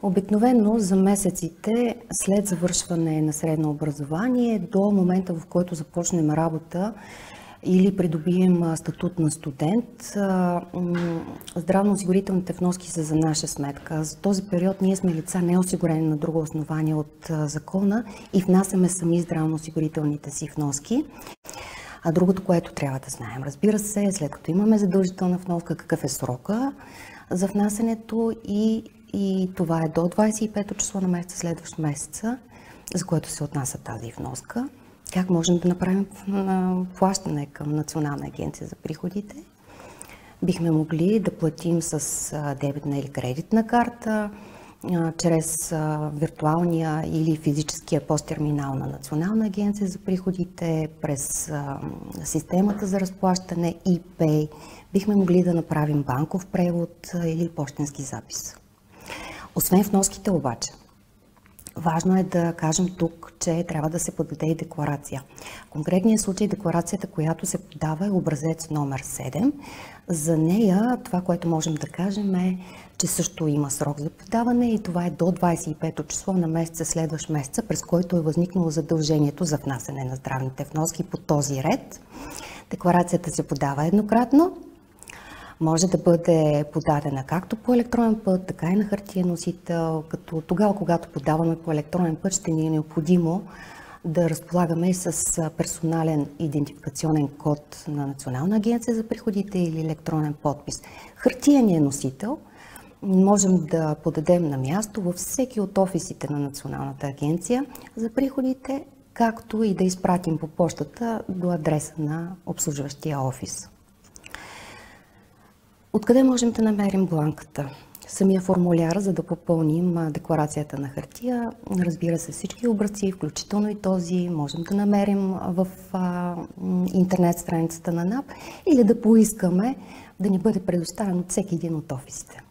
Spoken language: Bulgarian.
Обикновено за месеците след завършване на средно образование до момента, в който започнем работа или придобием статут на студент, здравноосигурителните вноски са за наша сметка. За този период ние сме лица неосигурени на друго основание от закона и внасяме сами здравноосигурителните си вноски. А другото, което трябва да знаем, разбира се, след като имаме задължителна вноска, какъв е срока за внасянето и това е до 25-то число на месеца, следващ месеца, за което се отнася тази вноска. Как можем да направим плащане към Национална агенция за приходите? Бихме могли да платим с дебитна или кредитна карта, чрез виртуалния или физическия посттерминал на Национална агенция за приходите, през системата за разплащане ePay. Бихме могли да направим банков превод или пощенски запис. Освен вноските обаче, важно е да кажем тук, че трябва да се подаде и декларация. В конкретния случай декларацията, която се подава, е образец номер 7. За нея това, което можем да кажем е, че също има срок за подаване и това е до 25-то число на месеца, следващ месеца, през който е възникнало задължението за внасяне на здравните вноски по този ред. Декларацията се подава еднократно. Може да бъде подадена както по електронен път, така и на хартиен носител, като тогава, когато подаваме по електронен път, ще ни е необходимо да разполагаме и с персонален идентификационен код на Национална агенция за приходите или електронен подпис. Хартиеният носител можем да подадем на място във всеки от офисите на Националната агенция за приходите, както и да изпратим по почтата до адреса на обслужващия офис. Откъде можем да намерим бланката? Самия формуляр, за да попълним декларацията на хартия. Разбира се, всички образци, включително и този, можем да намерим в интернет страницата на НАП или да поискаме да ни бъде предоставен от всеки един от офисите.